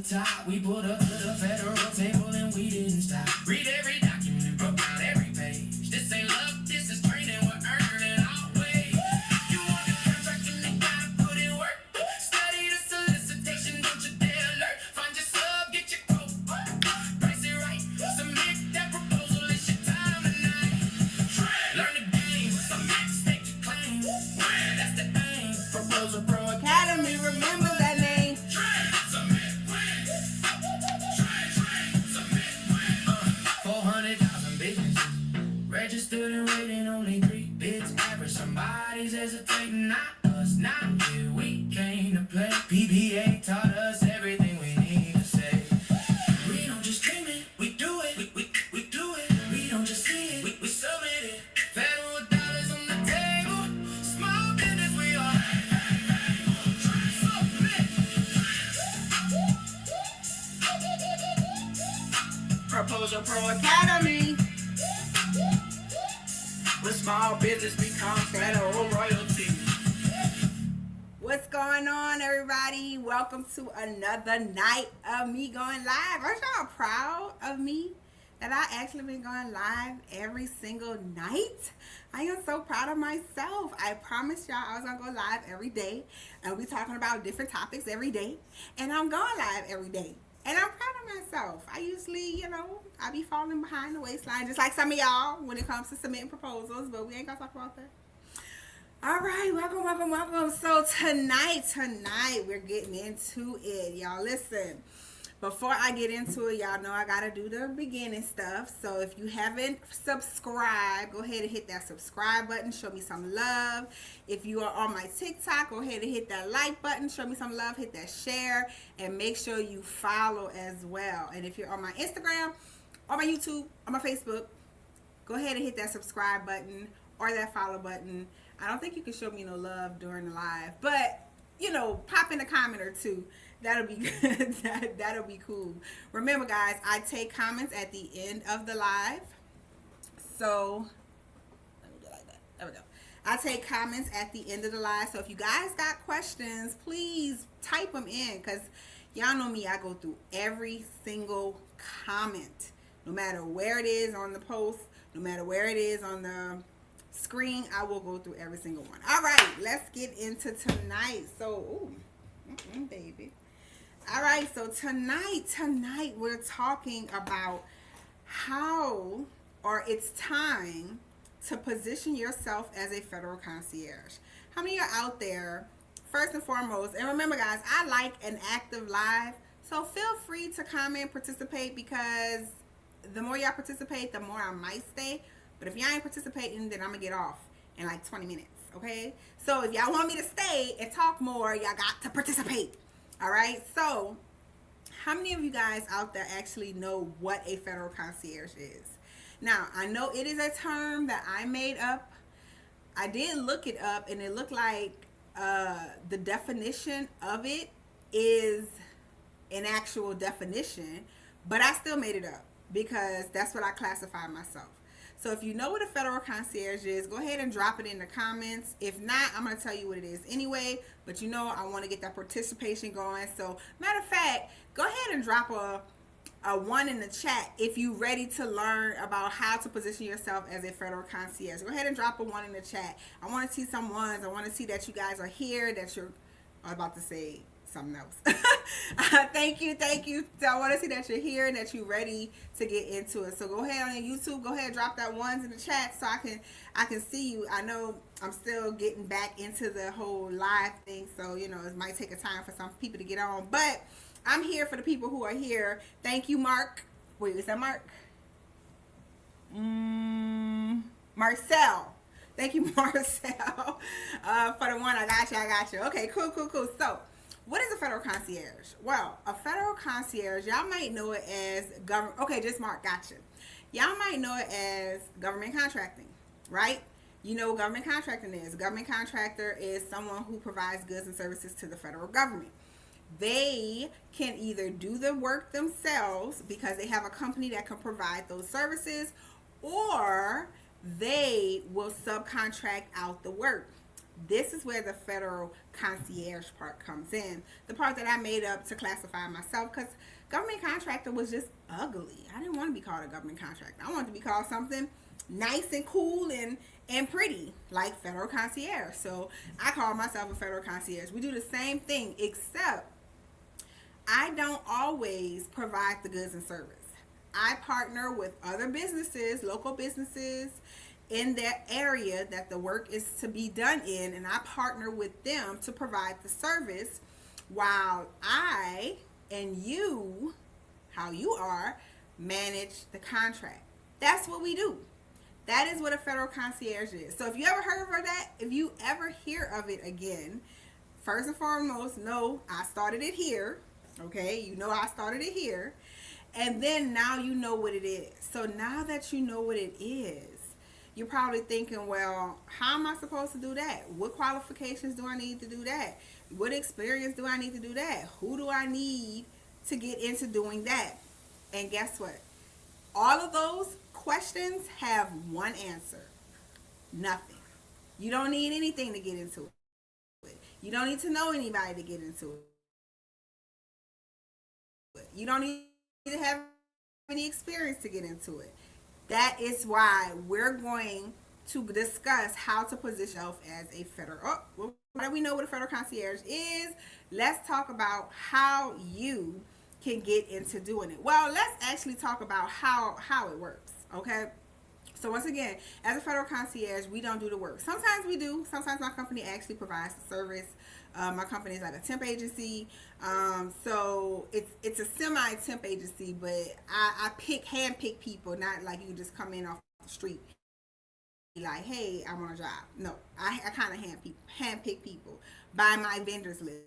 top. We pulled up to the federal table and we didn't stop. Read every document, broke down every page. This ain't love, this is training. We're earning our way. You want the contract and they gotta put in work. Study the solicitation, don't you dare alert. Find your sub, get your quote. Price it right, submit that proposal. It's your time tonight. Learn the game, submit, state your claim. That's the aim. Proposal Pro Academy, remember that name. Submit, win. Submit, win. 400,000 businesses registered and rating only 3 bids average. Somebody's hesitating, not us, not here. We came to play. PBA taught us everything we need to say. We don't just dream it, we do it. We do it. We don't just see it, we submit it. Federal dollars on the table. Small business we are. Submit. Proposal Pro Academy. With small business become federal royalty. What's going on, everybody? Welcome to another night of me going live. Aren't y'all proud of me that I actually been going live every single night? I am so proud of myself. I promised y'all I was gonna go live every day, and we talking about different topics every day, and I'm going live every day. And I'm proud of myself. I usually, I be falling behind the waistline, just like some of y'all when it comes to submitting proposals, but we ain't gonna talk about that. All right, welcome. So tonight, we're getting into it. Y'all listen, before I get into it, y'all know I gotta do the beginning stuff. So if you haven't subscribed, go ahead and hit that subscribe button. Show me some love. If you are on my TikTok, go ahead and hit that like button. Show me some love. Hit that share. And make sure you follow as well. And if you're on my Instagram, on my YouTube, on my Facebook, go ahead and hit that subscribe button or that follow button. I don't think you can show me no love during the live, but, pop in a comment or two. That'll be good. That'll be cool. Remember, guys, I take comments at the end of the live. So, let me do it like that. There we go. I take comments at the end of the live. So, if you guys got questions, please type them in. Because y'all know me, I go through every single comment. No matter where it is on the post, no matter where it is on the screen, I will go through every single one. All right, let's get into tonight. So, baby. All right, so tonight we're talking about how, or it's time to position yourself as a federal concierge. How many are out there, first and foremost, and remember, guys, I like an active live, so feel free to comment, participate, because the more y'all participate, the more I might stay. But if y'all ain't participating, then I'm going to get off in like 20 minutes, okay? So if y'all want me to stay and talk more, y'all got to participate, all right? So how many of you guys out there actually know what a federal concierge is? Now, I know it is a term that I made up. I did look it up, and it looked like the definition of it is an actual definition, but I still made it up because that's what I classify myself. So if you know what a federal concierge is, go ahead and drop it in the comments. If not, I'm going to tell you what it is anyway. But I want to get that participation going. So matter of fact, go ahead and drop a 1 in the chat if you're ready to learn about how to position yourself as a federal concierge. Go ahead and drop a 1 in the chat. I want to see some ones. I want to see that you guys are here, that you're, I was about to say something else. Thank you. So I want to see that you're here and that you're ready to get into it. So go ahead on YouTube, go ahead and drop that 1s in the chat so I can see you. I know I'm still getting back into the whole live thing, so it might take a time for some people to get on, but I'm here for the people who are here. Thank you, Mark. Wait, is that Mark? Marcel. Thank you, Marcel, for the one. I got you. Okay, cool. So what is a federal concierge? Well, a federal concierge, y'all might know it as government. Okay, just Mark, gotcha. Y'all might know it as government contracting, right? You know what government contracting is. A government contractor is someone who provides goods and services to the federal government. They can either do the work themselves because they have a company that can provide those services, or they will subcontract out the work. This is where the federal concierge part comes in. The part that I made up to classify myself, because government contractor was just ugly. I didn't want to be called a government contractor. I wanted to be called something nice and cool and pretty, like federal concierge. So I call myself a federal concierge. We do the same thing, except I don't always provide the goods and service. I partner with other businesses, local businesses in that area that the work is to be done in, and I partner with them to provide the service while I and you, how you are, manage the contract. That's what we do. That is what a federal concierge is. So if you ever heard of that, if you ever hear of it again, first and foremost, know I started it here. Okay, you know I started it here. And then now you know what it is. So now that you know what it is, you're probably thinking, well, how am I supposed to do that? What qualifications do I need to do that? What experience do I need to do that? Who do I need to get into doing that? And guess what? All of those questions have one answer. Nothing. You don't need anything to get into it. You don't need to know anybody to get into it. You don't need to have any experience to get into it. That is why we're going to discuss how to position yourself as a federal. Oh, well, now that we know what a federal concierge is, let's talk about how you can get into doing it. Well, let's actually talk about how it works. Okay. So once again, as a federal concierge, we don't do the work. Sometimes we do. Sometimes my company actually provides the service. My company is like a temp agency. So it's a semi-temp agency, but I hand pick people, not like you just come in off the street. Like, hey, I want a job. No, I kind of hand pick people by my vendors list.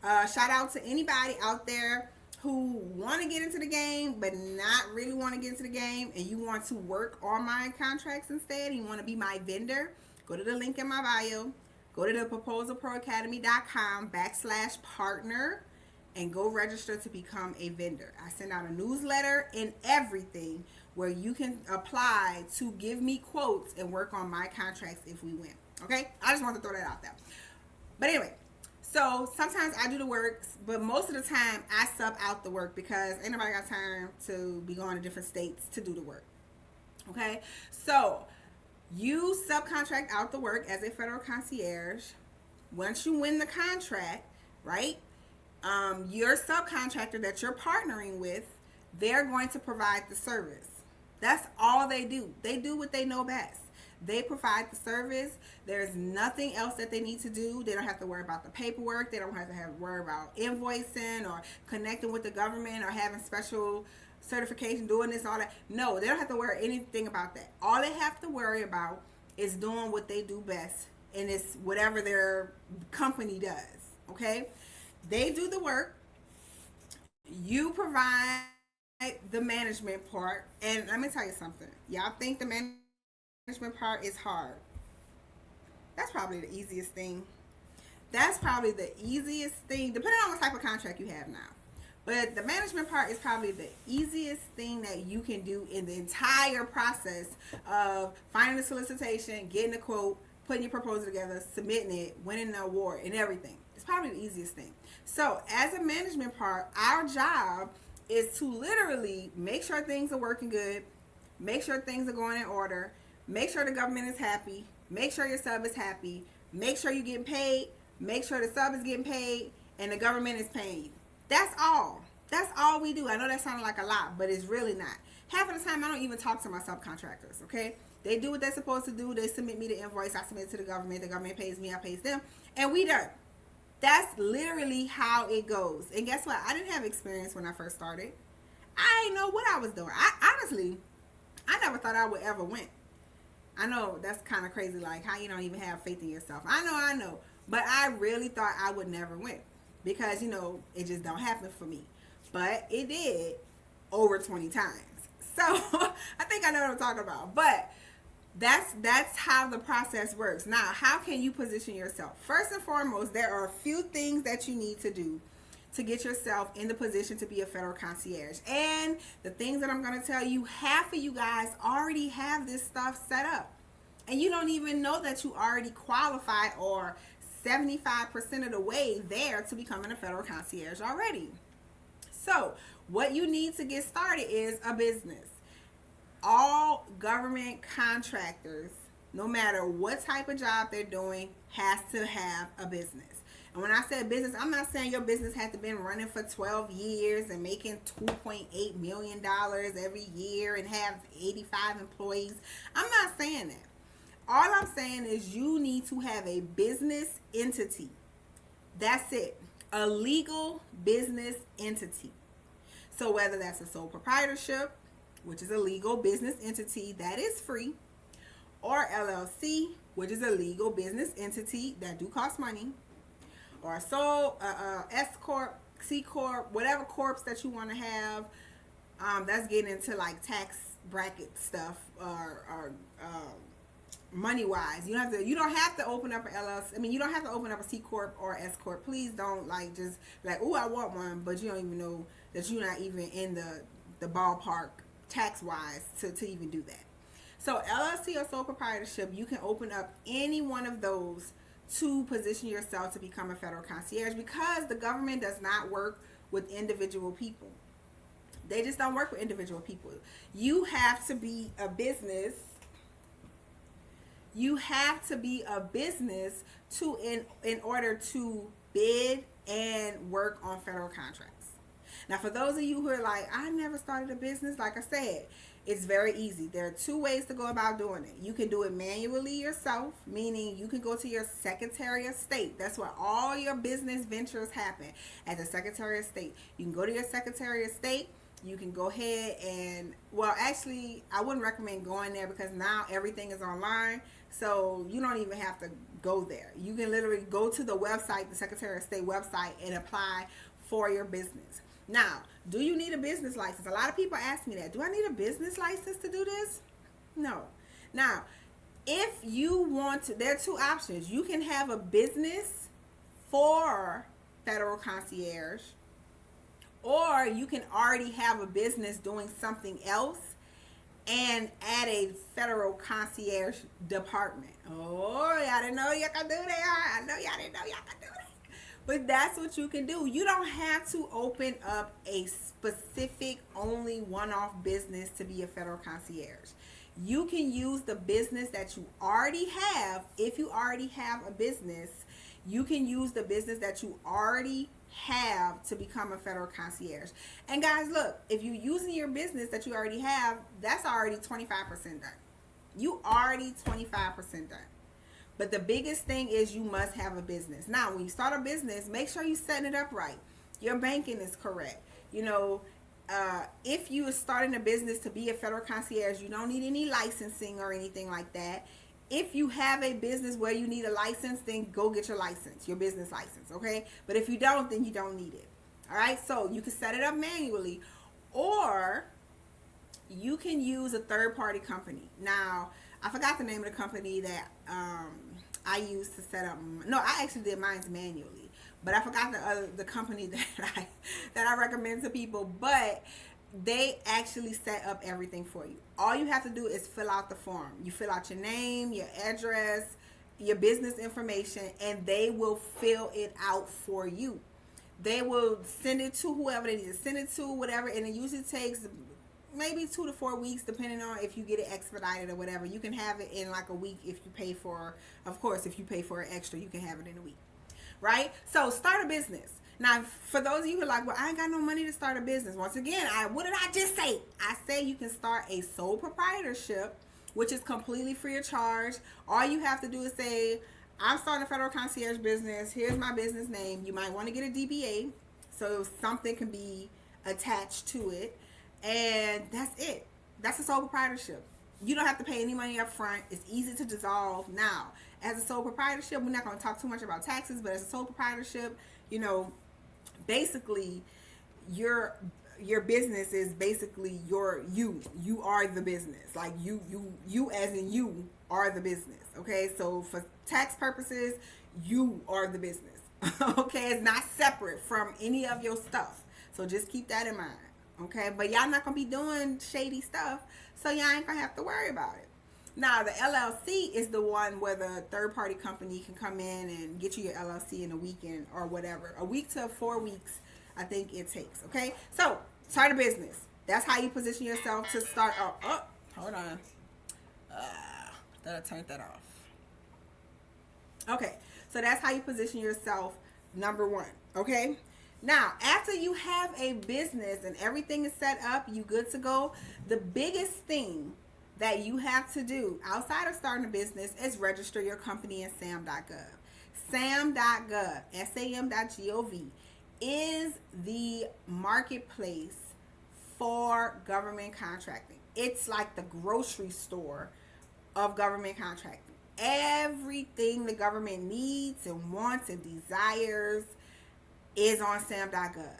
Shout out to anybody out there who want to get into the game but not really want to get into the game, and you want to work on my contracts instead, and you want to be my vendor, go to the link in my bio, go to the proposalproacademy.com/partner and go register to become a vendor. I send out a newsletter and everything where you can apply to give me quotes and work on my contracts if we win. Okay? I just want to throw that out there. But anyway, so sometimes I do the work, but most of the time I sub out the work because ain't nobody got time to be going to different states to do the work. Okay? So you subcontract out the work as a federal concierge. Once you win the contract, right? Your subcontractor that you're partnering with, they're going to provide the service. That's all they do. They do what they know best. They provide the service. There's nothing else that they need to do. They don't have to worry about the paperwork. They don't have to worry about invoicing or connecting with the government or having special certification, doing this, all that. No, they don't have to worry anything about that. All they have to worry about is doing what they do best, and it's whatever their company does. Okay? They do the work. You provide the management part. And let me tell you something. Y'all think the management part is hard. That's probably the easiest thing. That's probably the easiest thing, depending on what type of contract you have now. But the management part is probably the easiest thing that you can do in the entire process of finding the solicitation, getting a quote, putting your proposal together, submitting it, winning the award, and everything. It's probably the easiest thing. So as a management part, our job is to literally make sure things are working good, make sure things are going in order, make sure the government is happy, make sure your sub is happy, make sure you're getting paid, make sure the sub is getting paid, and the government is paying you. That's all. That's all we do. I know that sounded like a lot, but it's really not. Half of the time, I don't even talk to my subcontractors, okay? They do what they're supposed to do. They submit me the invoice. I submit it to the government pays me, I pays them, and we done. That's literally how it goes. And guess what? I didn't have experience when I first started. I didn't know what I was doing. Honestly, I never thought I would ever win. I know that's kind of crazy, like how you don't even have faith in yourself. I know. But I really thought I would never win because, it just don't happen for me. But it did over 20 times. So I think I know what I'm talking about. But that's how the process works. Now, how can you position yourself? First and foremost, there are a few things that you need to do to get yourself in the position to be a federal concierge. And the things that I'm going to tell you, half of you guys already have this stuff set up. and you don't even know that you already qualified or 75% of the way there to becoming a federal concierge already. So, what you need to get started is a business. All government contractors, no matter what type of job they're doing, has to have a business. And when I say business, I'm not saying your business has to been running for 12 years and making $2.8 million every year and have 85 employees. I'm not saying that. All I'm saying is you need to have a business entity. That's it. A legal business entity. So whether that's a sole proprietorship, which is a legal business entity that is free, or LLC, which is a legal business entity that do cost money, or a sole S corp, C corp, whatever corps that you want to have. That's getting into like tax bracket stuff or money wise. You don't have to open up an LLC. I mean, you don't have to open up a C corp or S corp. Please don't like just like, oh, I want one, but you don't even know that you're not even in the ballpark tax wise to even do that. So LLC or sole proprietorship, you can open up any one of those to position yourself to become a federal concierge, because the government does not work with individual people. They just don't work with individual people. You have to be a business. You have to be a business to in order to bid and work on federal contracts. Now, for those of you who are like, I never started a business, like I said, it's very easy. There are two ways to go about doing it. You can do it manually yourself, meaning you can go to your Secretary of State. That's where all your business ventures happen, at the Secretary of State. You can go to your Secretary of State. You can go ahead and, well, actually, I wouldn't recommend going there because now everything is online. So you don't even have to go there. You can literally go to the website, the Secretary of State website, and apply for your business. Now, do you need a business license? A lot of people ask me that. Do I need a business license to do this? No. Now, if you want to, there are two options. You can have a business for federal concierge, or you can already have a business doing something else and add a federal concierge department. Oh, y'all didn't know y'all could do that. I know y'all didn't know y'all could do that. But that's what you can do. You don't have to open up a specific, only one-off business to be a federal concierge. You can use the business that you already have. If you already have a business, you can use the business that you already have to become a federal concierge. And guys, look, if you're using your business that you already have, that's already 25% done. You already 25% done. But the biggest thing is you must have a business. Now, when you start a business, make sure you're setting it up right. Your banking is correct. You know, if you are starting a business to be a federal concierge, you don't need any licensing or anything like that. If you have a business where you need a license, then go get your license, your business license, okay? But if you don't, then you don't need it. All right? So you can set it up manually, or you can use a third-party company. Now, I forgot the name of the company that I used to set up. No, I actually did mine manually, but I forgot the company that I recommend to people. But they actually set up everything for you. All you have to do is fill out the form. You fill out your name, your address, your business information, and they will fill it out for you. They will send it to whoever they need to send it to, whatever, and it usually takes maybe 2 to 4 weeks, depending on if you get it expedited or whatever. You can have it in like a week if you pay for, of course, if you pay for it extra, you can have it in a week, right? So start a business. Now, for those of you who are like, well, I ain't got no money to start a business. Once again, what did I just say? I say you can start a sole proprietorship, which is completely free of charge. All you have to do is say, I'm starting a federal concierge business. Here's my business name. You might want to get a DBA so something can be attached to it. And that's it. That's a sole proprietorship. You don't have to pay any money up front. It's easy to dissolve. Now, as a sole proprietorship, we're not going to talk too much about taxes, but as a sole proprietorship, you know, basically your business is basically you are the business. Like you as in you are the business. Okay, so for tax purposes, you are the business. Okay, it's not separate from any of your stuff, so just keep that in mind. Okay, but y'all not gonna be doing shady stuff, so y'all ain't gonna have to worry about it. Now, the LLC is the one where the third party company can come in and get you your LLC in a weekend or whatever. A week to 4 weeks, I think it takes. Okay? So, start a business. That's how you position yourself to start. Oh, hold on. Thought I turned that off. Okay, so that's how you position yourself, number one. Okay? Now, after you have a business and everything is set up, you good to go, the biggest thing that you have to do outside of starting a business is register your company in SAM.gov. SAM.gov, SAM.gov, is the marketplace for government contracting. It's like the grocery store of government contracting. Everything the government needs and wants and desires is on SAM.gov.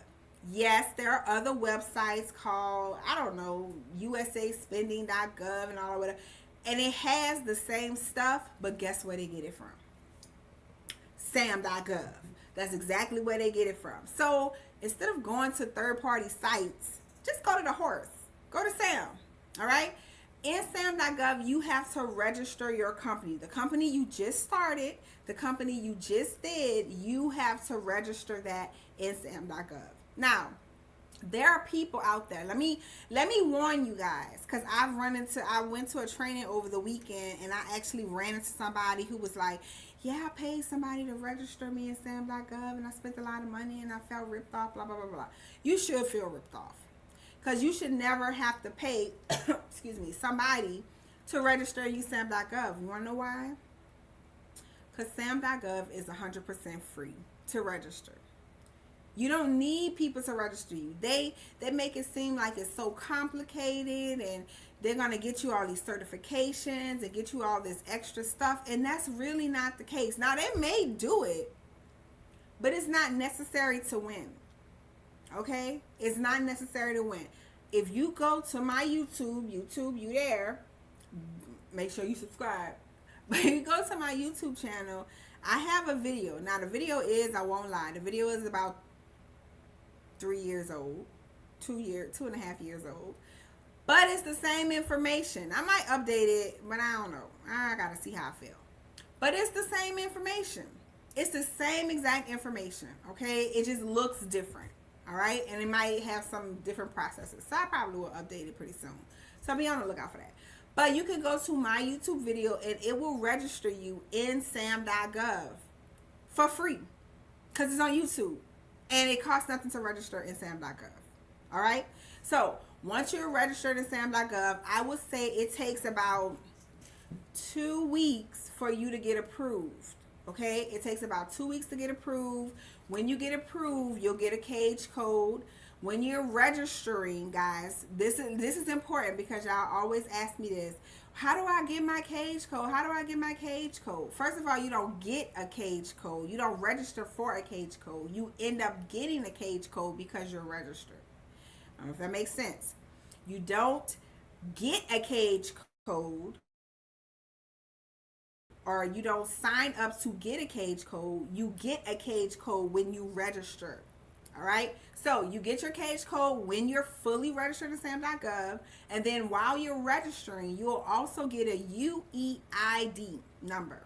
Yes, there are other websites called, I don't know, USAspending.gov and all of that. And it has the same stuff, but guess where they get it from? SAM.gov. That's exactly where they get it from. So instead of going to third-party sites, just go to the horse. Go to SAM. All right? In SAM.gov, you have to register your company. The company you just started, the company you just did, you have to register that in SAM.gov. Now, there are people out there. Let me warn you guys, because I went to a training over the weekend, and I actually ran into somebody who was like, yeah, I paid somebody to register me in SAM.gov, and I spent a lot of money, and I felt ripped off, blah, blah, blah, blah. You should feel ripped off, because you should never have to pay, excuse me, somebody to register you SAM.gov. You want to know why? Because SAM.gov is 100% free to register. You don't need people to register you. They make it seem like it's so complicated, and they're going to get you all these certifications and get you all this extra stuff, and that's really not the case. Now, they may do it, but it's not necessary to win. Okay? It's not necessary to win. If you go to my YouTube, you there, make sure you subscribe. But you go to my YouTube channel, I have a video. Now, the video is, I won't lie, the video is about 3 years old, 2.5 years old, but it's the same information. I might update it, but I don't know. I gotta see how I feel. But it's the same information. It's the same exact information. Okay, it just looks different. All right, and it might have some different processes. So I probably will update it pretty soon. So be on the lookout for that. But you can go to my YouTube video, and it will register you in SAM.gov for free, because it's on YouTube. And it costs nothing to register in SAM.gov. All right? So, once you're registered in SAM.gov, I would say it takes about 2 weeks for you to get approved. Okay? It takes about 2 weeks to get approved. When you get approved, you'll get a cage code. When you're registering, guys, this is important, because y'all always ask me this. How do I get my cage code? How do I get my cage code? First of all, you don't get a cage code. You don't register for a cage code. You end up getting a cage code because you're registered. I don't know if that makes sense. You don't get a cage code, or you don't sign up to get a cage code. You get a cage code when you register. All right, so you get your cage code when you're fully registered in SAM.gov, and then while you're registering, you'll also get a UEID number.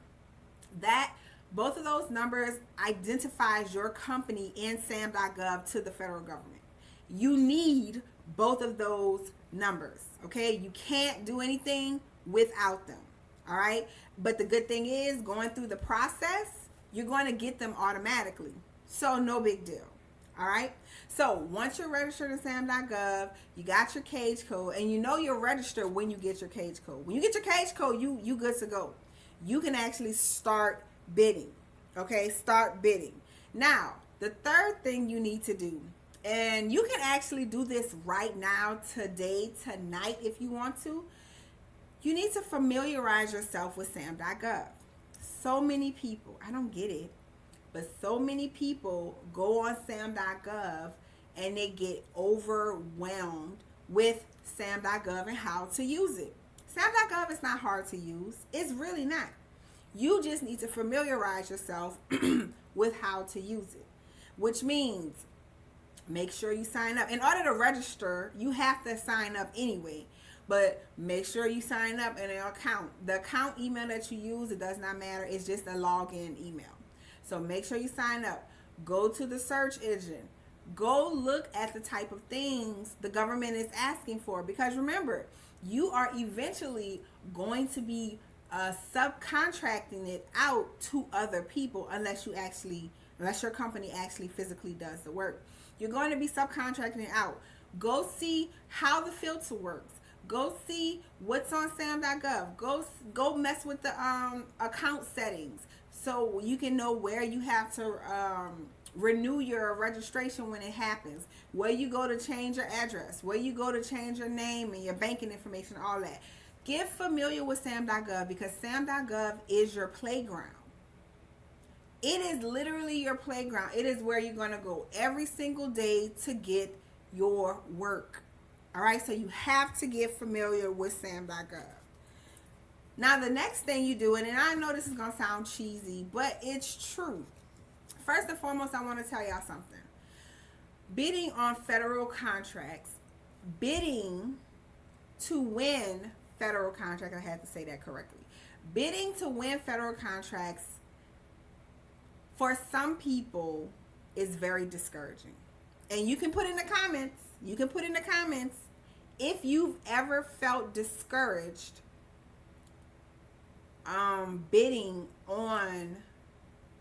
That both of those numbers identifies your company in SAM.gov to the federal government. You need both of those numbers. Okay, you can't do anything without them. All right, but the good thing is, going through the process, you're going to get them automatically, so no big deal. All right, so once you're registered in SAM.gov, you got your cage code, and you know you're registered when you get your cage code. When you get your cage code, you good to go. You can actually start bidding. Okay, start bidding. Now, the third thing you need to do, and you can actually do this right now, today, tonight, if you want to, you need to familiarize yourself with SAM.gov. So many people, I don't get it, but so many people go on SAM.gov and they get overwhelmed with SAM.gov and how to use it. SAM.gov is not hard to use. It's really not. You just need to familiarize yourself with how to use it, which means make sure you sign up. In order to register, you have to sign up anyway. But make sure you sign up in an account. The account email that you use, it does not matter. It's just a login email. So make sure you sign up. Go to the search engine. Go look at the type of things the government is asking for. Because remember, you are eventually going to be subcontracting it out to other people unless your company actually physically does the work. You're going to be subcontracting it out. Go see how the filter works. Go see what's on sam.gov. Go mess with the account settings so you can know where you have to renew your registration when it happens, where you go to change your address, where you go to change your name and your banking information, all that. Get familiar with sam.gov because sam.gov is your playground. It is literally your playground. It is where you're going to go every single day to get your work. All right, so you have to get familiar with sam.gov. Now, the next thing you do, and I know this is going to sound cheesy, but it's true. First and foremost, I want to tell y'all something. Bidding on federal contracts, bidding to win federal contracts, I had to say that correctly. Bidding to win federal contracts for some people is very discouraging. And you can put in the comments, if you've ever felt discouraged bidding on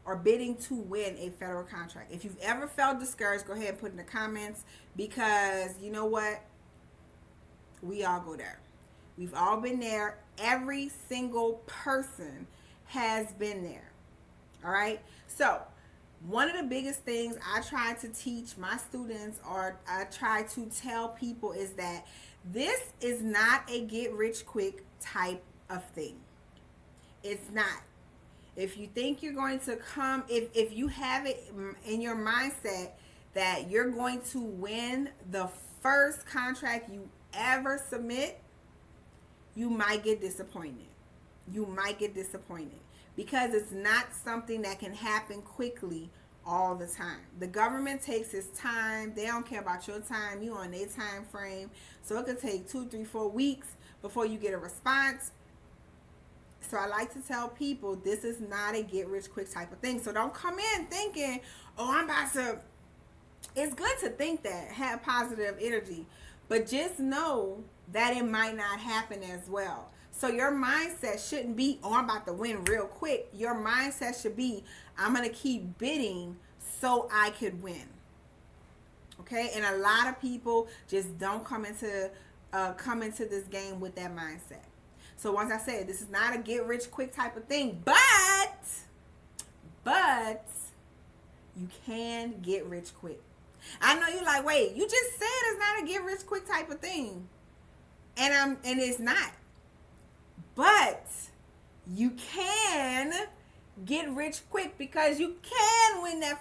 or bidding to win a federal contract. If you've ever felt discouraged, go ahead and put in the comments because you know what? We all go there. We've all been there. Every single person has been there. All right? So, one of the biggest things I try to teach my students or I try to tell people is that this is not a get rich quick type of thing. It's not. If you think you're going to come, if you have it in your mindset that you're going to win the first contract you ever submit, you might get disappointed. You might get disappointed because it's not something that can happen quickly all the time. The government takes its time. They don't care about your time. You on their time frame. So it could take 2, 3, 4 weeks before you get a response. So I like to tell people this is not a get rich quick type of thing. So don't come in thinking, oh, I'm about to. It's good to think that, have positive energy, but just know that it might not happen as well. So your mindset shouldn't be, oh, I'm about to win real quick. Your mindset should be, I'm going to keep bidding so I could win. Okay? And a lot of people just don't come into this game with that mindset. So once I said, this is not a get rich quick type of thing, but you can get rich quick. I know you're like, wait, you just said it's not a get rich quick type of thing. And it's not. But you can get rich quick because you can win that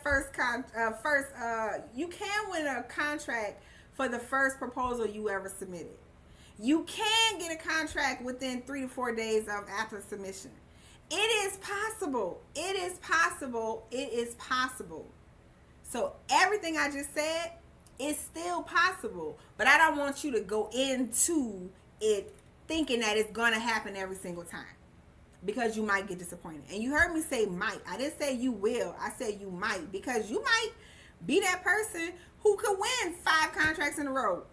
you can win a contract for the first proposal you ever submitted. You can get a contract within 3 to 4 days of after submission. It is possible. It is possible. It is possible. So everything I just said is still possible. But I don't want you to go into it thinking that it's going to happen every single time. Because you might get disappointed. And you heard me say might. I didn't say you will. I said you might. Because you might be that person who could win 5 contracts in a row.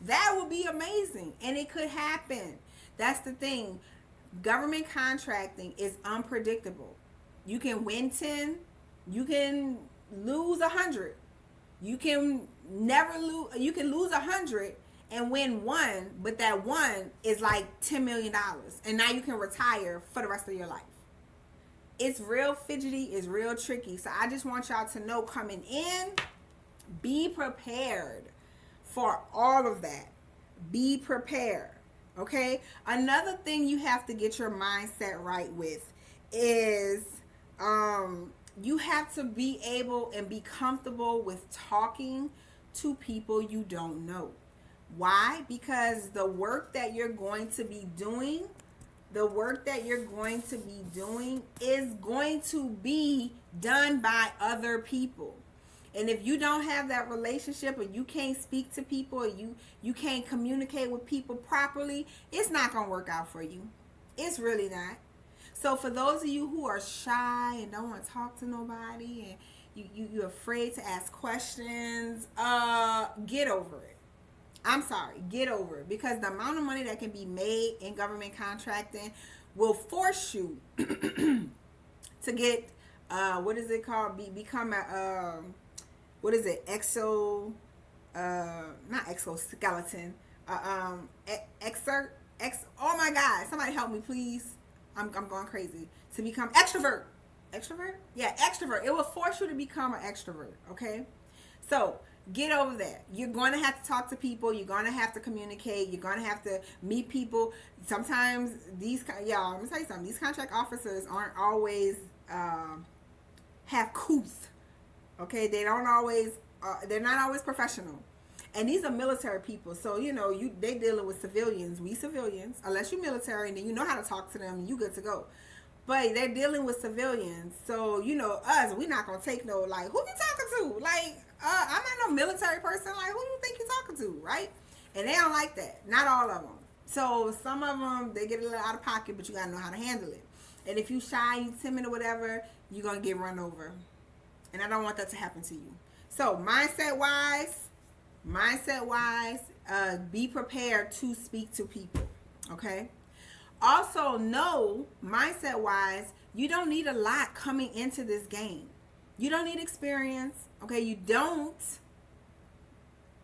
That would be amazing. And it could happen. That's the thing. Government contracting is unpredictable. You can win 10. You can lose 100. You can never lose. You can lose 100 and win 1, but that 1 is like $10 million. And now you can retire for the rest of your life. It's real fidgety. It's real tricky. So I just want y'all to know coming in, be prepared for all of that. Be prepared. Okay? Another thing you have to get your mindset right with is you have to be able and be comfortable with talking to people you don't know. Why? Because the work that you're going to be doing, is going to be done by other people. And if you don't have that relationship, or you can't speak to people, or you can't communicate with people properly, it's not going to work out for you. It's really not. So for those of you who are shy and don't want to talk to nobody, and you're afraid to ask questions, get over it. I'm sorry, get over it, because the amount of money that can be made in government contracting will force you to get what is it called? Become a what is it? Not exoskeleton. Oh my God! Somebody help me, please. I'm going crazy. To become extrovert. Extrovert? Yeah, extrovert. It will force you to become an extrovert. Okay, so get over that. You're going to have to talk to people. You're going to have to communicate. You're going to have to meet people. Sometimes y'all, let me tell you something. These contract officers aren't always have couth. Okay, they don't always. They're not always professional. And these are military people, so they dealing with civilians. We civilians, unless you're military, and then you know how to talk to them, you good to go. But they're dealing with civilians, so us, we're not gonna take no, like, who you talking to? Like, I'm not no military person. Like, who you think you're talking to, right? And they don't like that. Not all of them. So some of them, they get a little out of pocket, but you gotta know how to handle it. And if you shy, you timid or whatever, you're gonna get run over. And I don't want that to happen to you. So mindset wise, be prepared to speak to people. Okay. Also know, mindset wise, you don't need a lot coming into this game. You don't need experience. Okay. You don't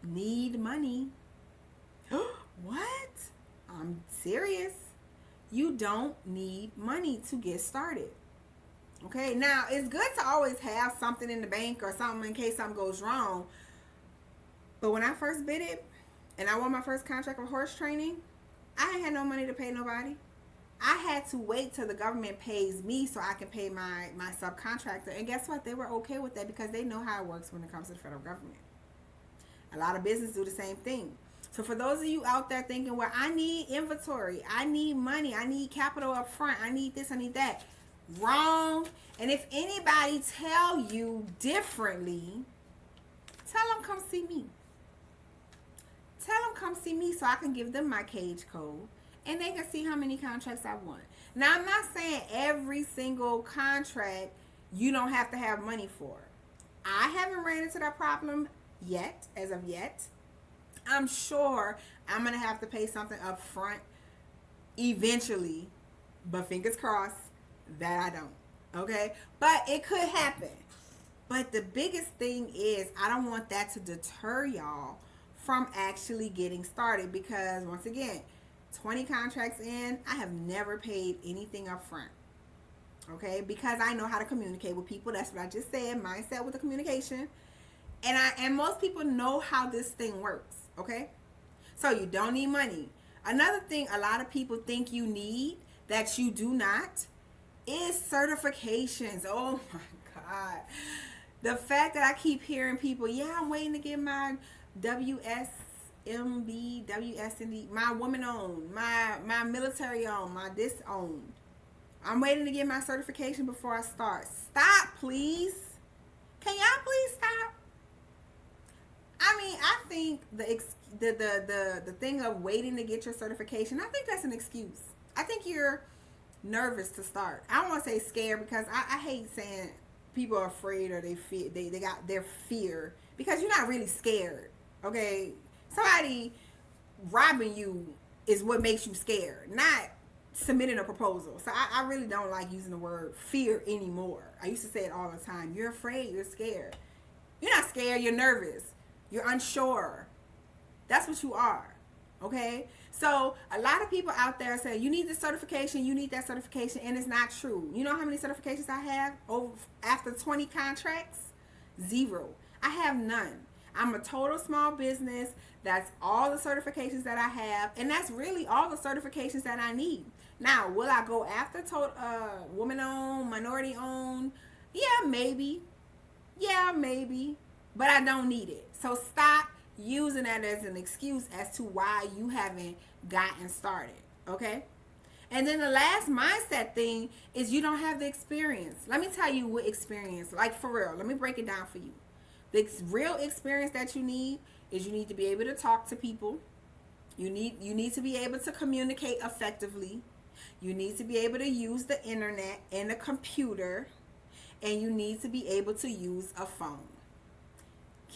need money. What? I'm serious. You don't need money to get started. Okay. Now, it's good to always have something in the bank or something in case something goes wrong. But when I first bid it, and I won my first contract of horse training, I ain't had no money to pay nobody. I had to wait till the government pays me so I can pay my subcontractor. And guess what? They were okay with that because they know how it works when it comes to the federal government. A lot of businesses do the same thing. So for those of you out there thinking, well, I need inventory, I need money, I need capital up front, I need this, I need that. Wrong. And if anybody tell you differently, tell them come see me. Tell them come see me so I can give them my cage code and they can see how many contracts I've won. Now, I'm not saying every single contract you don't have to have money for. I haven't ran into that problem yet, as of yet. I'm sure I'm going to have to pay something up front eventually, but fingers crossed that I don't. Okay? But it could happen. But the biggest thing is I don't want that to deter y'all from actually getting started, because once again, 20 contracts in, I have never paid anything up front. Okay? Because I know how to communicate with people. That's what I just said. Mindset with the communication. And most people know how this thing works. Okay? So you don't need money. Another thing a lot of people think you need that you do not is certifications. Oh my God. The fact that I keep hearing people, yeah, I'm waiting to get my WSMB, WSND, my woman owned, my military owned, my this owned. I'm waiting to get my certification before I start. Stop, please. Can y'all please stop? I mean, I think the thing of waiting to get your certification, I think that's an excuse. I think you're nervous to start. I don't want to say scared, because I hate saying people are afraid or they fear, they got their fear, because you're not really scared. Okay, somebody robbing you is what makes you scared, not submitting a proposal. So I really don't like using the word fear anymore. I used to say it all the time. You're afraid, you're scared. You're not scared, you're nervous. You're unsure. That's what you are. Okay? So a lot of people out there say, you need this certification, you need that certification, and it's not true. You know how many certifications I have after 20 contracts? 0. I have none. I'm a total small business. That's all the certifications that I have, and that's really all the certifications that I need. Now, will I go after woman-owned, minority-owned? Yeah, maybe. But I don't need it. So stop using that as an excuse as to why you haven't gotten started. Okay? And then the last mindset thing is you don't have the experience. Let me tell you what experience, like for real. Let me break it down for you. The real experience that you need is you need to be able to talk to people. You need to be able to communicate effectively. You need to be able to use the internet and a computer, and you need to be able to use a phone.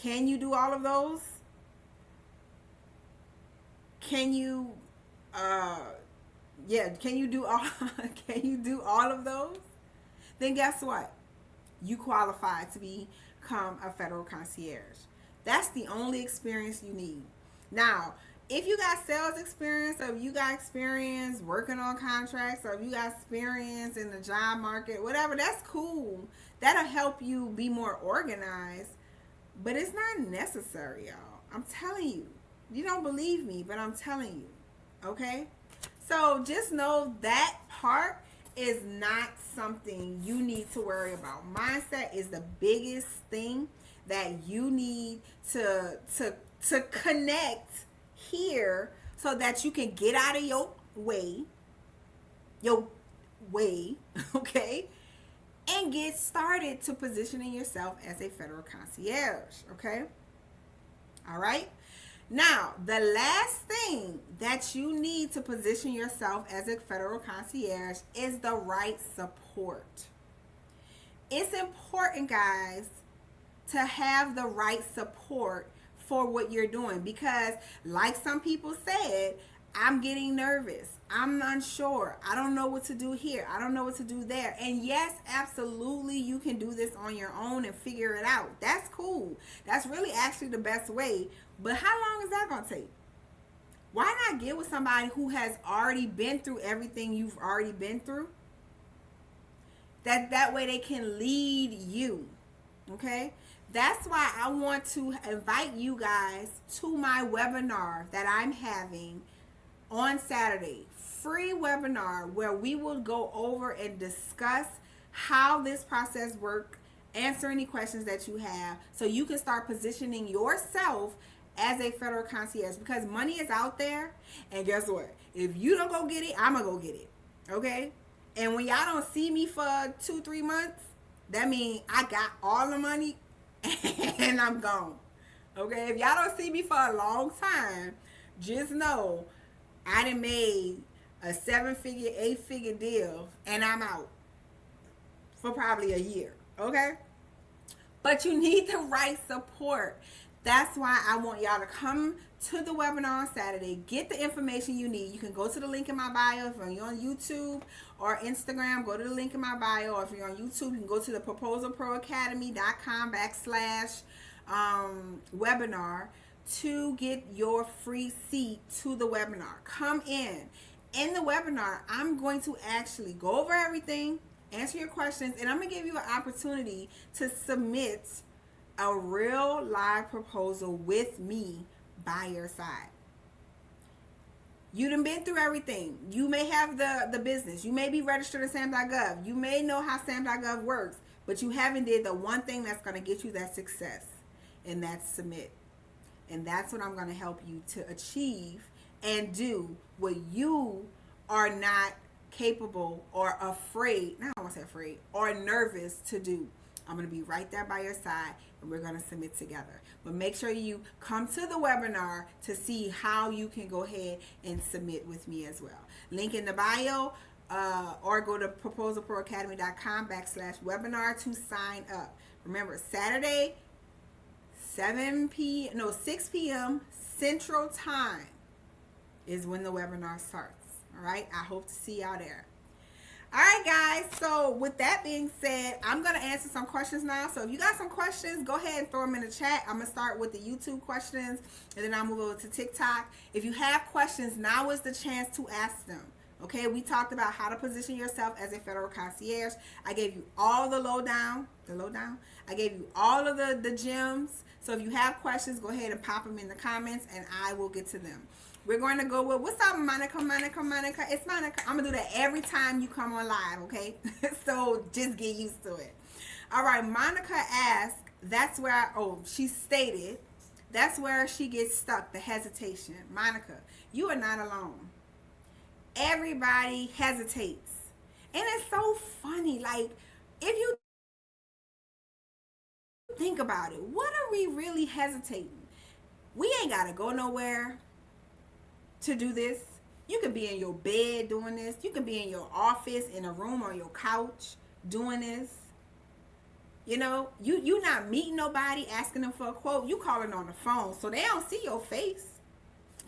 Can you do all of those? Can you uh yeah, can you do all can you do all of those? Then guess what? You qualify to become a federal concierge. That's the only experience you need. Now, if you got sales experience, or if you got experience working on contracts, or if you got experience in the job market, whatever, that's cool. That'll help you be more organized, but it's not necessary, y'all. I'm telling you. You don't believe me, but I'm telling you. Okay? So just know that part is not something you need to worry about. Mindset is the biggest thing that you need to connect here, so that you can get out of your way, okay, and get started to positioning yourself as a federal concierge, okay? All right. Now, the last thing that you need to position yourself as a federal concierge is the right support. It's important, guys, to have the right support for what you're doing, because like some people said, I'm getting nervous, I'm unsure, I don't know what to do here, I don't know what to do there. And yes, absolutely, you can do this on your own and figure it out. That's cool. That's really actually the best way. But how long is that gonna take? Why not get with somebody who has already been through everything you've already been through? That way they can lead you. Okay? That's why I want to invite you guys to my webinar that I'm having on Saturday. Free webinar where we will go over and discuss how this process works, answer any questions that you have, so you can start positioning yourself as a federal concierge, because money is out there, and guess what? If you don't go get it, I'm gonna go get it. Okay? And when y'all don't see me for 2-3 months, that means I got all the money and I'm gone. Okay? If y'all don't see me for a long time, just know I done made a 7-figure, 8-figure deal, and I'm out for probably a year. Okay? But you need the right support. That's why I want y'all to come to the webinar on Saturday. Get the information you need. You can go to the link in my bio. If you're on YouTube or Instagram, go to the link in my bio. Or if you're on YouTube, you can go to the proposalproacademy.com /webinar to get your free seat to the webinar. Come in. In the webinar, I'm going to actually go over everything, answer your questions, and I'm going to give you an opportunity to submit a real live proposal with me by your side. You done been through everything. You may have the business. You may be registered in SAM.gov. You may know how SAM.gov works, but you haven't did the one thing that's going to get you that success, and that's submit. And that's what I'm going to help you to achieve and do what you are not capable or afraid, not I want to say afraid, or nervous to do. I'm going to be right there by your side, and we're going to submit together. But make sure you come to the webinar to see how you can go ahead and submit with me as well. Link in the bio, or go to proposalproacademy.com /webinar to sign up. Remember, Saturday, 6 p.m. Central Time is when the webinar starts. All right? I hope to see y'all there. All right, guys. So with that being said, I'm going to answer some questions now. So if you got some questions, go ahead and throw them in the chat. I'm going to start with the YouTube questions, and then I'll move over to TikTok. If you have questions, now is the chance to ask them. Okay, we talked about how to position yourself as a federal concierge. I gave you all the lowdown. I gave you all of the gems. So if you have questions, go ahead and pop them in the comments, and I will get to them. We're going to go with, what's up, Monica? It's Monica. I'm going to do that every time you come on live, okay? So just get used to it. All right, Monica asked, she stated, that's where she gets stuck, the hesitation. Monica, you are not alone. Everybody hesitates. And it's so funny. Like, if you Think about it. What are we really hesitating? We ain't got to go nowhere to do this. You could be in your bed doing this. You could be in your office, in a room, on your couch doing this. You know, you not meeting nobody, asking them for a quote. You calling on the phone, so they don't see your face.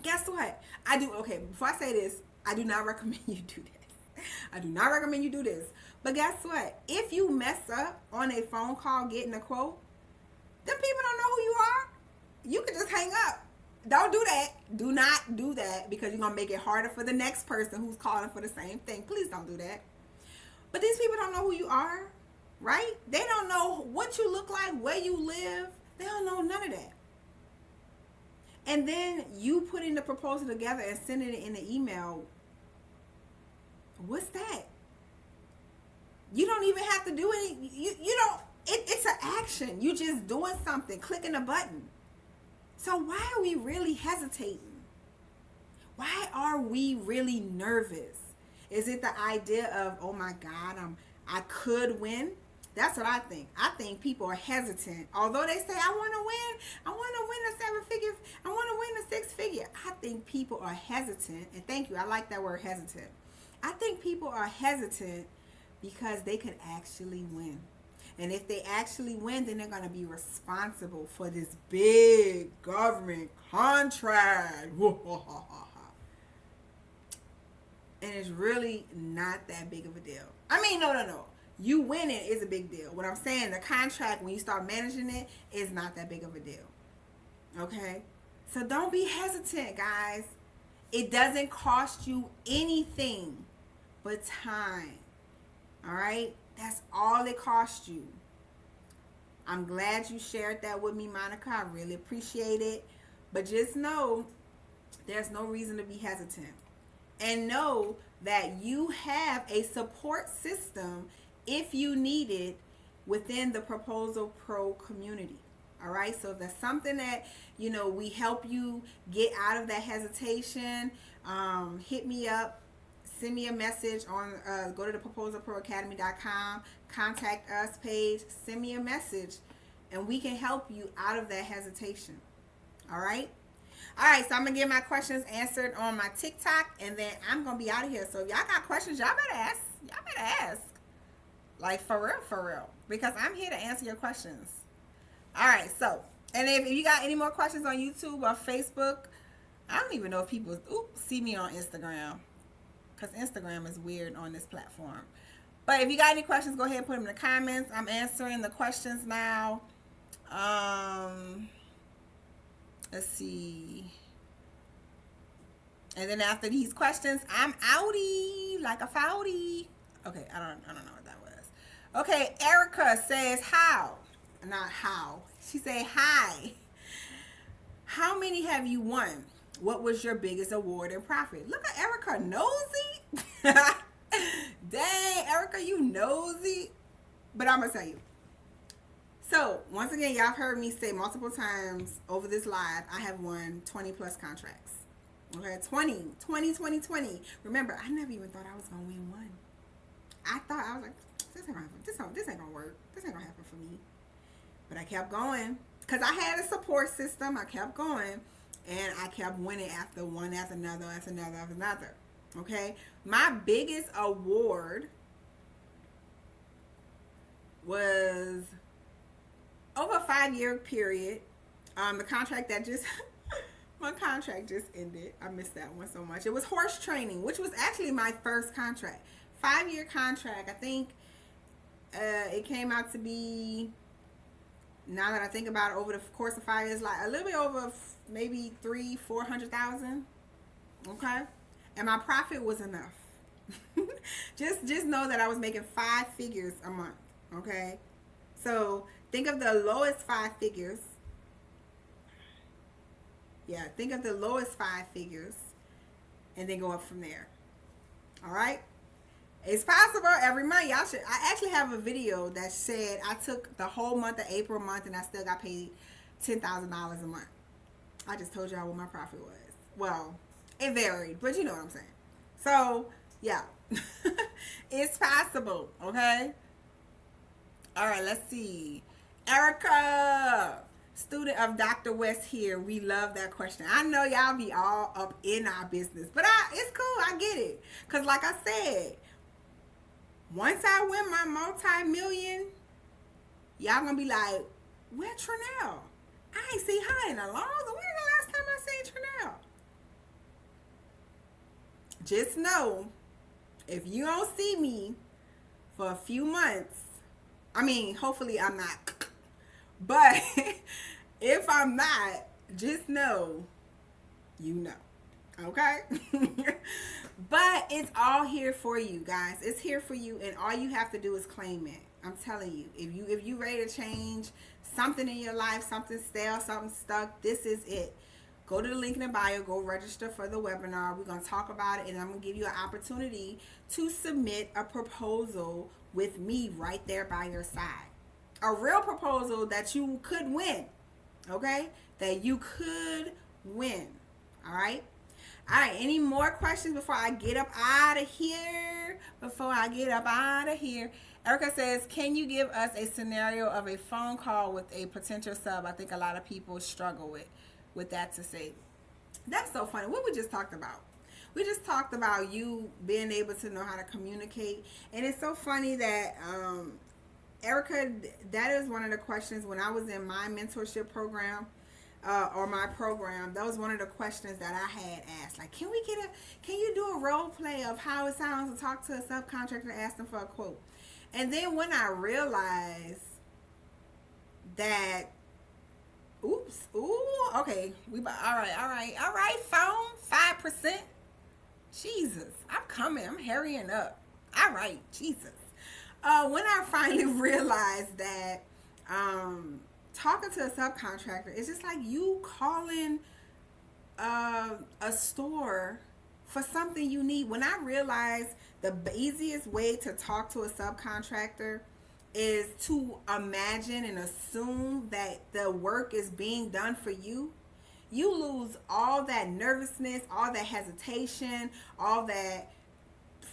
Guess what? I do. Okay, before I say this, I do not recommend you do this. I do not recommend you do this. But guess what? If you mess up on a phone call getting a quote, them people don't know who you are. You can just hang up. Don't do that. Do not do that, because you're going to make it harder for the next person who's calling for the same thing. Please don't do that. But these people don't know who you are, right? They don't know what you look like, where you live. They don't know none of that. And then you putting the proposal together and sending it in the email. What's that? You don't even have to do any. You don't. It's an action. You just doing something, clicking a button. So why are we really hesitating? Why are we really nervous? Is it the idea of, oh my God, I could win? That's what I think. I think people are hesitant. Although they say, I want to win a 7-figure, I want to win a 6-figure. I think people are hesitant. And thank you, I like that word, hesitant. I think people are hesitant because they could actually win. And if they actually win, then they're going to be responsible for this big government contract. And it's really not that big of a deal. I mean, no. You winning is a big deal. What I'm saying, the contract, when you start managing it, is not that big of a deal. Okay? So don't be hesitant, guys. It doesn't cost you anything but time. All right? That's all it costs you. I'm glad you shared that with me, Monica. I really appreciate it. But just know there's no reason to be hesitant. And know that you have a support system if you need it within the Proposal Pro community. All right? So if there's something that, we help you get out of that hesitation, hit me up. Send me a message on, go to the proposalproacademy.com, contact us page, send me a message, and we can help you out of that hesitation. All right? All right, so I'm going to get my questions answered on my TikTok, and then I'm going to be out of here. So if y'all got questions, y'all better ask. Y'all better ask. Like, for real. Because I'm here to answer your questions. All right, so, and if you got any more questions on YouTube or Facebook, I don't even know if people see me on Instagram. Because Instagram is weird on this platform. But if you got any questions, go ahead and put them in the comments. I'm answering the questions now. Let's see. And then after these questions, I'm outie like a fouty. Okay, I don't know what that was. Okay, Erica says how. Not how. She said hi. How many have you won? What was your biggest award and profit? Look at Erica, nosy. Dang, Erica, you nosy. But I'm going to tell you. So, once again, y'all have heard me say multiple times over this live, I have won 20 plus contracts. Okay, 20. Remember, I never even thought I was going to win one. I was like, this ain't going to work. This ain't going to happen for me. But I kept going. Because I had a support system. I kept going. And I kept winning after one, after another. Okay? My biggest award was over a 5-year period. The contract that my contract just ended. I missed that one so much. It was horse training, which was actually my first contract. 5-year contract. I think it came out to be, now that I think about it, over the course of 5 years, like a little bit over maybe $300,000-400,000. Okay, and my profit was enough. just know that I was making 5 figures a month. Okay, so think of the lowest 5 figures. Yeah, think of the lowest 5 figures, and then go up from there. All right. It's possible every month. Y'all should. I actually have a video that said I took the whole month of April month and I still got paid $10,000 a month. I just told y'all what my profit was. Well, it varied, but you know what I'm saying. So, yeah. It's possible, okay? All right, let's see. Erica, student of Dr. West here. We love that question. I know y'all be all up in our business, but it's cool. I get it. Because like I said, once I win my multi-million, y'all going to be like, where Trinell? I ain't see her in a long time. When the last time I seen Trinell? Just know, if you don't see me for a few months, I mean, hopefully I'm not, but if I'm not, just know, you know, okay? But it's all here for you, guys. It's here for you, and all you have to do is claim it. I'm telling you, if you ready to change something in your life, something stale, something stuck, this is it. Go to the link in the bio, go register for the webinar. We're going to talk about it, and I'm going to give you an opportunity to submit a proposal with me right there by your side. A real proposal that you could win, okay? That you could win, all right? All right, any more questions before I get up out of here? Erica says, can you give us a scenario of a phone call with a potential sub? I think a lot of people struggle with that to say. That's so funny. What we just talked about. We just talked about you being able to know how to communicate. And it's so funny that, Erica, that is one of the questions when I was in my mentorship program, or my program, that was one of the questions that I had asked. Like, can you do a role play of how it sounds to talk to a subcontractor and ask them for a quote? And then when I realized that, okay, all right, phone, 5%. Jesus, I'm coming, I'm hurrying up. All right, Jesus. When I finally realized that, talking to a subcontractor is just like you calling a store for something you need. When I realized the easiest way to talk to a subcontractor is to imagine and assume that the work is being done for you, you lose all that nervousness, all that hesitation, all that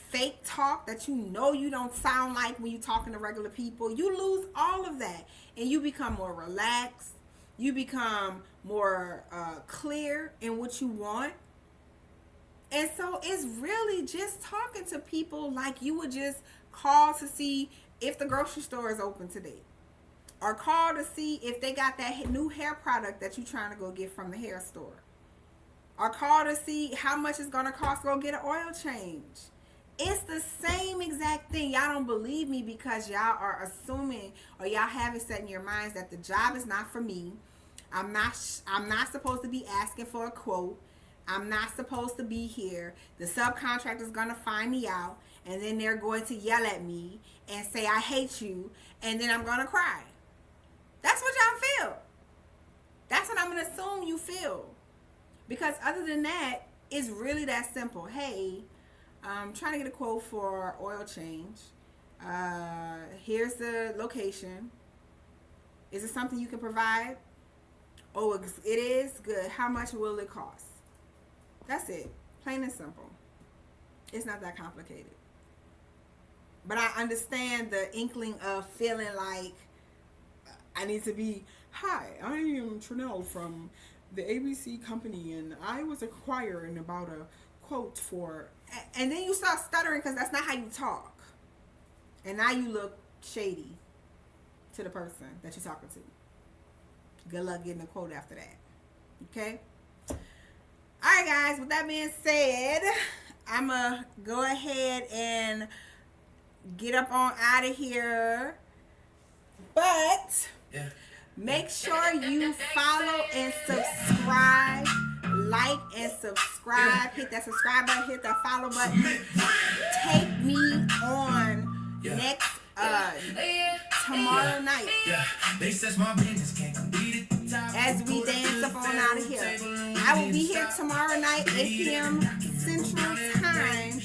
fake talk that you know you don't sound like when you're talking to regular people. You lose all of that, and you become more relaxed. You become more clear in what you want. And so it's really just talking to people like you would just call to see if the grocery store is open today, or call to see if they got that new hair product that you're trying to go get from the hair store, or call to see how much it's going to cost to go get an oil change. It's the same exact thing. Y'all don't believe me because y'all are assuming, or y'all have it set in your minds that the job is not for me. I'm not supposed to be asking for a quote. I'm not supposed to be here. The subcontractor is going to find me out, and then they're going to yell at me and say, I hate you, and then I'm going to cry. That's what y'all feel. That's what I'm going to assume you feel. Because other than that, it's really that simple. Hey, I'm trying to get a quote for oil change. Here's the location. Is it something you can provide? Oh, it is? Good. How much will it cost? That's it. Plain and simple. It's not that complicated. But I understand the inkling of feeling like I need to be, hi, I am Trinell from the ABC company, and I was inquiring about a quote for, and then you start stuttering because that's not how you talk. And now you look shady to the person that you're talking to. Good luck getting a quote after that. Okay? Alright guys, with that being said, I'm going to go ahead and get up on out of here. But make sure you follow and subscribe. Like and subscribe. Hit that subscribe button. Hit that follow button. Take me on next tomorrow night as we dance up on out of here. I will be here tomorrow night, 8 p.m. Central Time.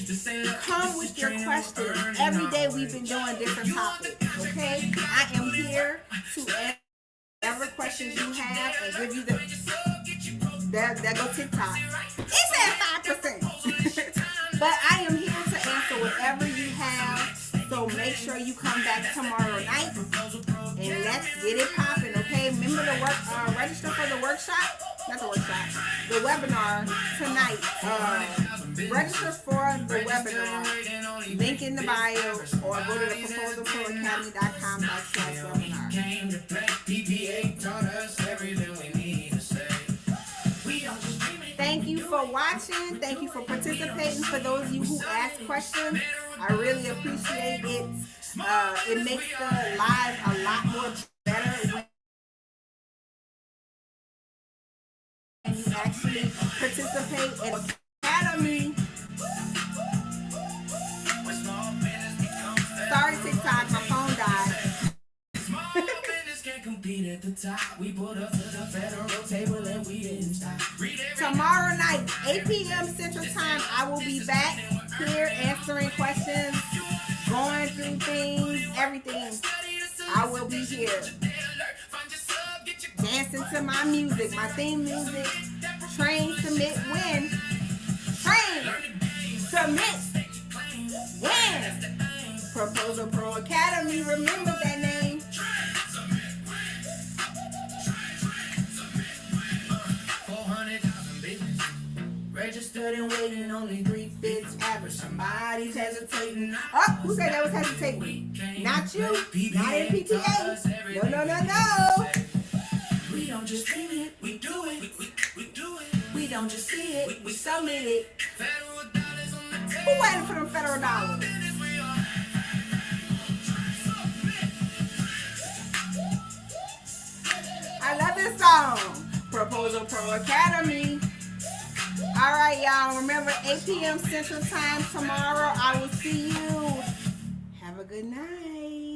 Come with your questions. Every day we've been doing different topics. Okay? I am here to answer whatever questions you have and give you the. There go TikTok. It said 5%. But I am here to answer whatever you have. So make sure you come back tomorrow night and Let's get it popping, okay? Remember to register for the workshop? Not the workshop. The webinar tonight. Register for the webinar. Link in the bio or go to the proposalproacademy.com/webinar. Thank you for watching. Thank you for participating. For those of you who asked questions, I really appreciate it. It makes the live a lot more better when you actually participate in Academy. Sorry, TikTok, my phone died. Tomorrow night, 8 p.m. Central Time, I will be back here answering questions, going through things, everything. I will be here dancing to my music, my theme music. Train, submit, win. Train, submit, win. Proposal Pro Academy, remember that name. Registered and waiting, only 3/5 average. Somebody's hesitating. Oh, who said that was hesitating? Not you. Not in PTA. No. We don't just sing it, we do it. We do it. We don't just see it, we submit it. Who waiting for them federal dollars? I love this song. Proposal Pro Academy. All right, y'all. Remember, 8 p.m. Central Time tomorrow. I will see you. Have a good night.